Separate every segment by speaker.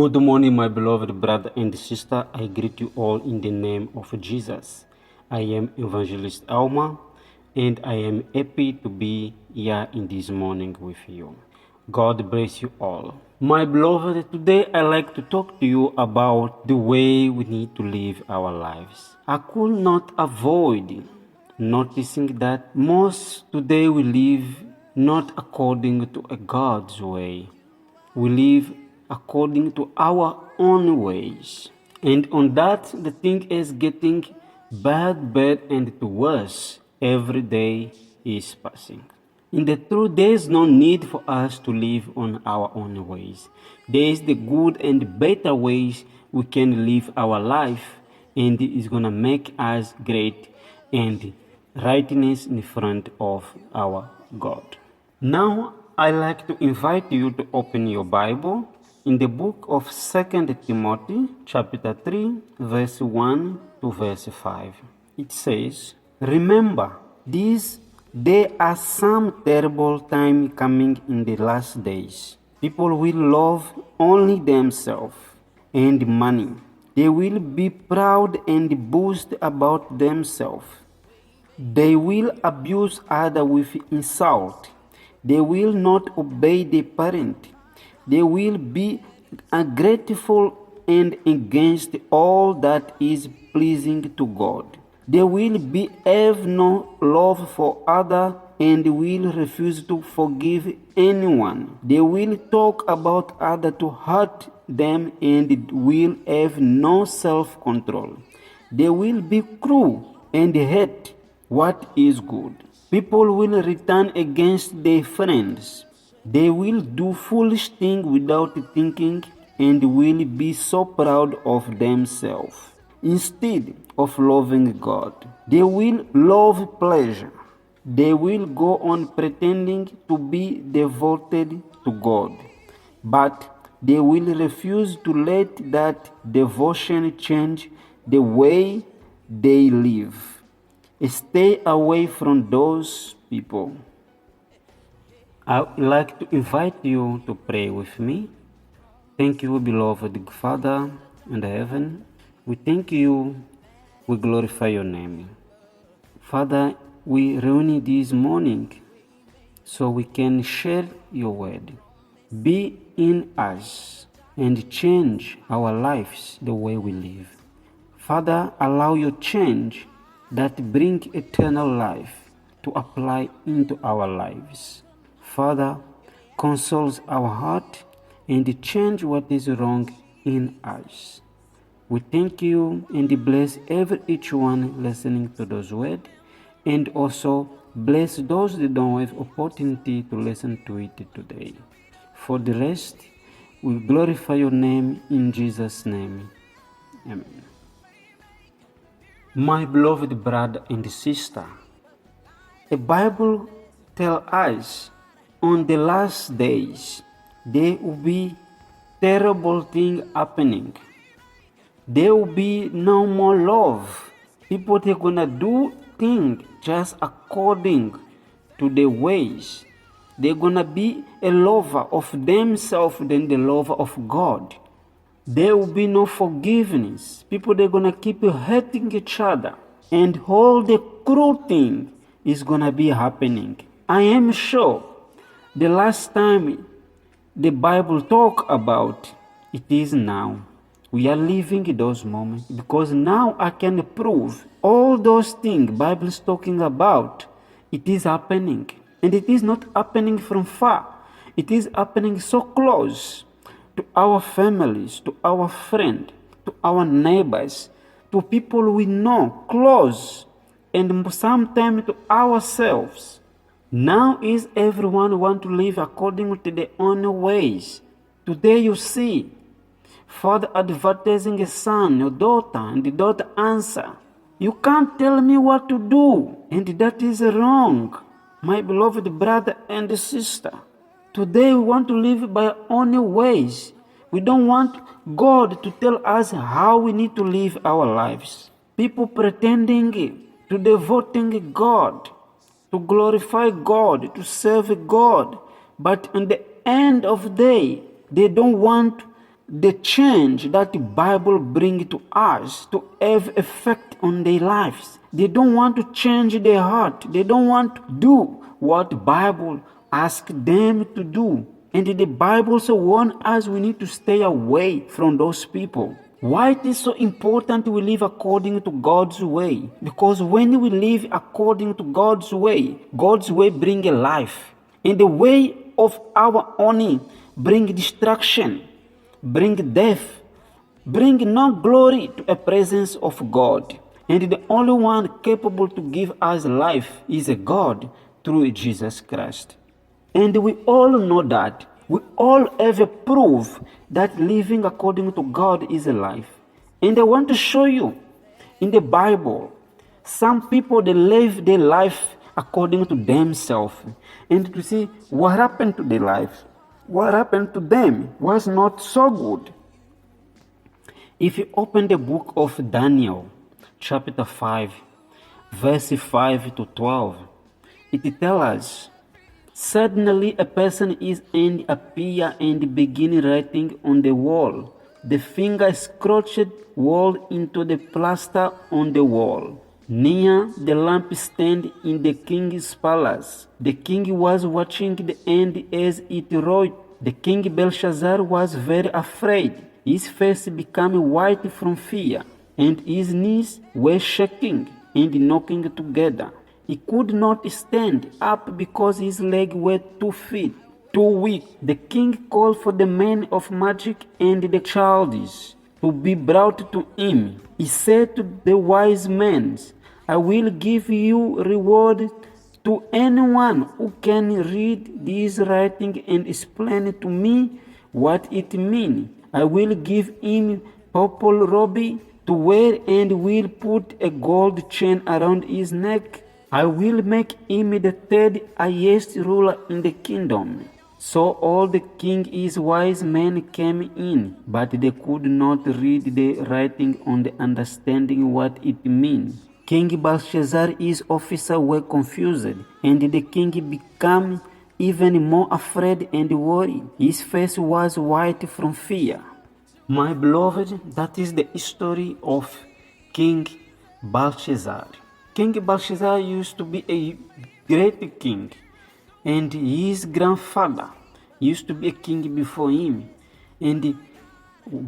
Speaker 1: Good morning, my beloved brother and sister. I greet you all in the name of Jesus. I am Evangelist Alma, and I am happy to be here in this morning with you. God bless you all. My beloved, today I like to talk to you about the way we need to live our lives. I could not avoid noticing that most today we live not according to a God's way. We live according to our own ways. And on that, the thing is getting bad, and worse. Every day is passing. In the truth, there is no need for us to live on our own ways. There is the good and better ways we can live our life, and it is going to make us great and rightness in front of our God. Now, I like to invite you to open your Bible in the book of 2 Timothy, chapter 3, verse 1 to verse 5. It says, "Remember, there are some terrible times coming in the last days. People will love only themselves and money. They will be proud and boast about themselves. They will abuse others with insult. They will not obey their parent. They will be ungrateful and against all that is pleasing to God. They will have no love for others and will refuse to forgive anyone. They will talk about others to hurt them and will have no self-control. They will be cruel and hate what is good. People will return against their friends. They will do foolish things without thinking and will be so proud of themselves. Instead of loving God, they will love pleasure. They will go on pretending to be devoted to God, but they will refuse to let that devotion change the way they live. Stay away from those people." I would like to invite you to pray with me. Thank you, beloved Father in heaven. We thank you. We glorify your name. Father, we reunite this morning so we can share your word. Be in us and change our lives the way we live. Father, allow your change that bring eternal life to apply into our lives. Father, console our heart and change what is wrong in us. We thank you and bless each one listening to those words, and also bless those that don't have opportunity to listen to it today. For the rest, we glorify your name in Jesus' name. Amen. My beloved brother and sister, the Bible tells us on the last days there will be terrible things happening. There will be no more love. People are gonna do things just according to their ways. They're gonna be a lover of themselves than the lover of God. There will be no forgiveness. People, they're gonna keep hurting each other, and all the cruel thing is gonna be happening. I am sure the last time the Bible talk about it is now. We are living those moments because now I can prove all those things Bible is talking about. It is happening, and it is not happening from far. It is happening so close to our families, to our friends, to our neighbors, to people we know close, and sometimes to ourselves. Now is everyone want to live according to their own ways. Today you see father advertising a son or daughter, and the daughter answer, "You can't tell me what to do," and that is wrong. My beloved brother and sister, today we want to live by our own ways. We don't want God to tell us how we need to live our lives. People pretending to devoting God, to glorify God, to serve God, but in the end of the day, they don't want the change that the Bible brings to us to have effect on their lives. They don't want to change their heart. They don't want to do what the Bible asks them to do. And the Bible also warns us we need to stay away from those people. Why it is so important we live according to God's way? Because when we live according to God's way brings a life. And the way of our own brings destruction, bring death, bring no glory to a presence of God. And the only one capable to give us life is a God through Jesus Christ. And we all know that. We all have a proof that living according to God is a life. And I want to show you in the Bible, some people, they live their life according to themselves. And to see what happened to their life. What happened to them was not so good. If you open the book of Daniel, chapter 5, verse 5 to 12, it tells us, suddenly a person is and appear and begin writing on the wall. The finger scratched wall into the plaster on the wall, near the lampstand in the king's palace. The king was watching the end as it wrote. The king Belshazzar was very afraid. His face became white from fear, and his knees were shaking and knocking together. He could not stand up because his legs were too weak. The king called for the men of magic and the Chaldees to be brought to him. He said to the wise men, I will give you reward to anyone who can read this writing and explain to me what it means. I will give him purple robe to wear and will put a gold chain around his neck. I will make him the third highest ruler in the kingdom. So all the king's wise men came in, but they could not read the writing on the understanding what it means. King Belshazzar's officers were confused, and the king became even more afraid and worried. His face was white from fear. My beloved, that is the story of King Belshazzar. King Belshazzar used to be a great king, and his grandfather used to be a king before him. And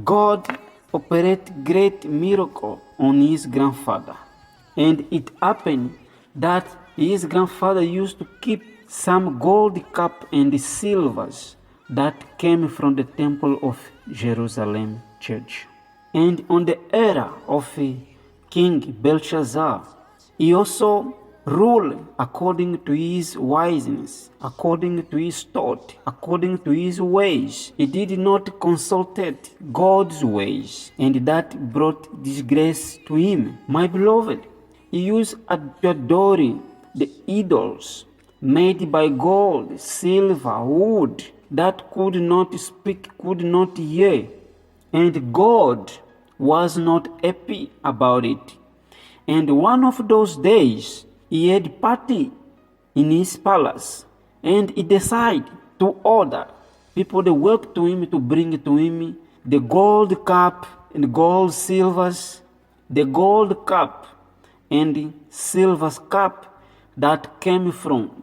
Speaker 1: God operated great miracle on his grandfather. And it happened that his grandfather used to keep some gold cup and silvers that came from the temple of Jerusalem church. And on the era of King Belshazzar, he also ruled according to his wiseness, according to his thought, according to his ways. He did not consult God's ways, and that brought disgrace to him. My beloved, he used to adore the idols made by gold, silver, wood, that could not speak, could not hear. And God was not happy about it. And one of those days, he had a party in his palace, and he decided to order people that work to him to bring to him the gold cup and gold silvers, the gold cup and the silver cup that came from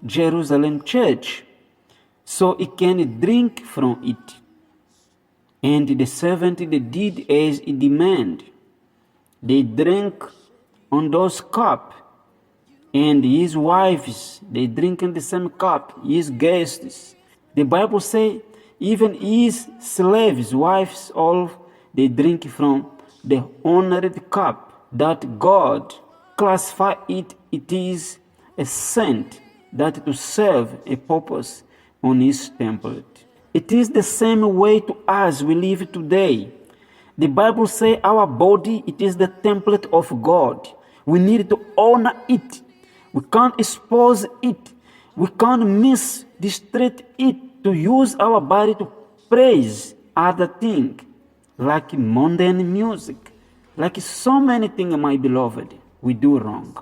Speaker 1: Jerusalem church, so he can drink from it. And the servant they did as he demanded. They drank on those cup, and his wives, they drink in the same cup, his guests. The Bible say even his slaves, wives, all they drink from the honored cup that God classify it is a saint that to serve a purpose on his temple. It is the same way to us we live today. The Bible says our body, it is the template of God. We need to honor it. We can't expose it. We can't mistreat it to use our body to praise other things, like mundane music, like so many things, my beloved, we do wrong.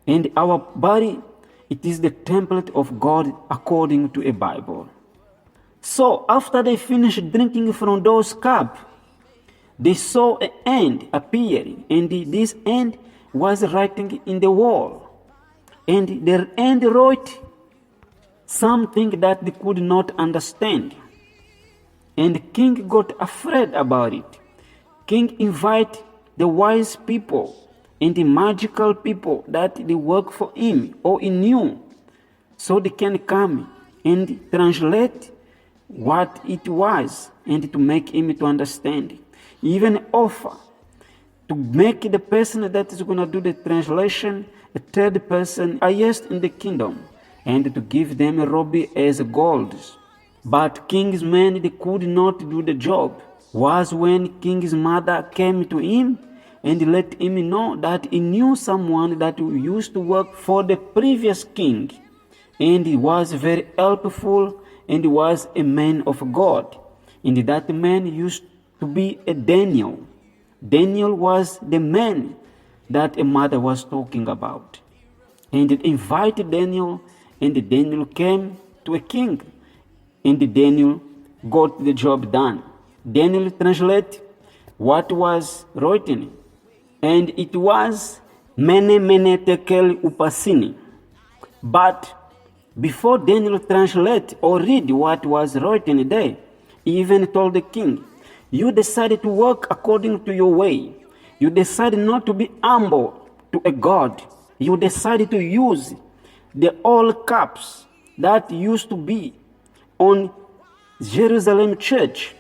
Speaker 1: And our body, it is the template of God according to a Bible. So after they finished drinking from those cups, they saw an end appearing, and this end was writing in the wall. And the end wrote something that they could not understand. And the king got afraid about it. King invited the wise people and the magical people that they work for him or he knew, so they can come and translate what it was and to make him to understand. Even offer to make the person that is going to do the translation a third person highest in the kingdom, and to give them a robe as gold. But king's men, they could not do the job. Was when king's mother came to him and let him know that he knew someone that used to work for the previous king, and he was very helpful and he was a man of God. And that man used to be a Daniel. Daniel was the man that a mother was talking about. And it invited Daniel, and Daniel came to a king, and Daniel got the job done. Daniel translated what was written, and it was Mene Mene Tekel Upasini. But before Daniel translate or read what was written there, he even told the king, you decided to work according to your way. You decided not to be humble to a God. You decided to use the old cups that used to be on Jerusalem church,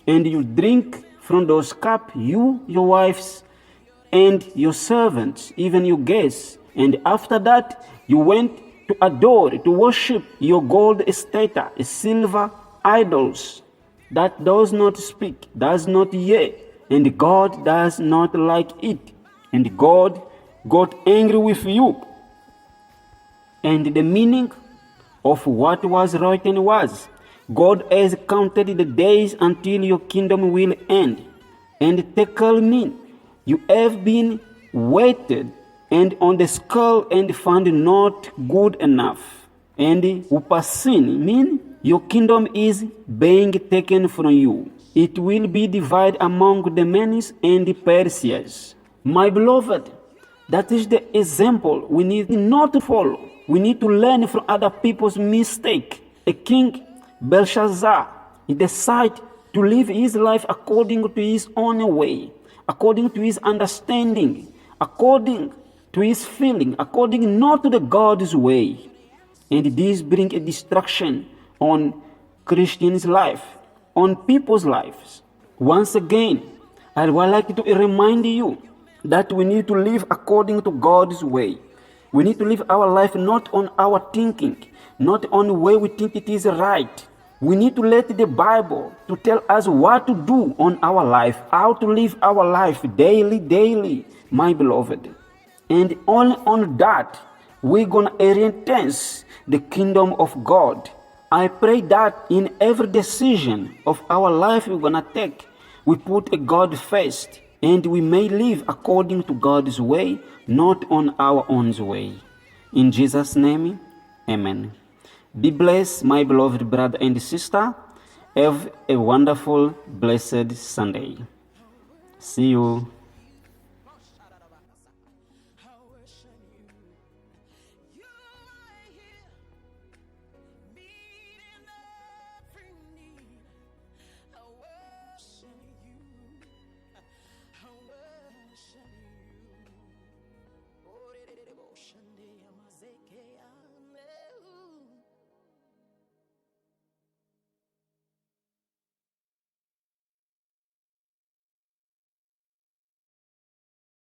Speaker 1: and you drink from those cups, you, your wives, and your servants, even your guests. And after that, you went to adore, to worship your gold statue, silver idols that does not speak, does not hear, and God does not like it. And God got angry with you. And the meaning of what was written was, God has counted the days until your kingdom will end. And tekel mean, you have been weighted and on the scale and found not good enough. And upasin mean, your kingdom is being taken from you. It will be divided among the Medes and the Persians. My beloved, that is the example we need not to follow. We need to learn from other people's mistake. A king, Belshazzar, he decided to live his life according to his own way, according to his understanding, according to his feeling, according not to the God's way. And this brings a destruction on Christians' life, on people's lives. Once again, I would like to remind you that we need to live according to God's way. We need to live our life not on our thinking, not on the way we think it is right. We need to let the Bible to tell us what to do on our life, how to live our life daily, my beloved. And only on that, we're going to enhance the kingdom of God. I pray that in every decision of our life we're going to take, we put a God first, and we may live according to God's way, not on our own way. In Jesus' name, amen. Be blessed, my beloved brother and sister. Have a wonderful, blessed Sunday. See you.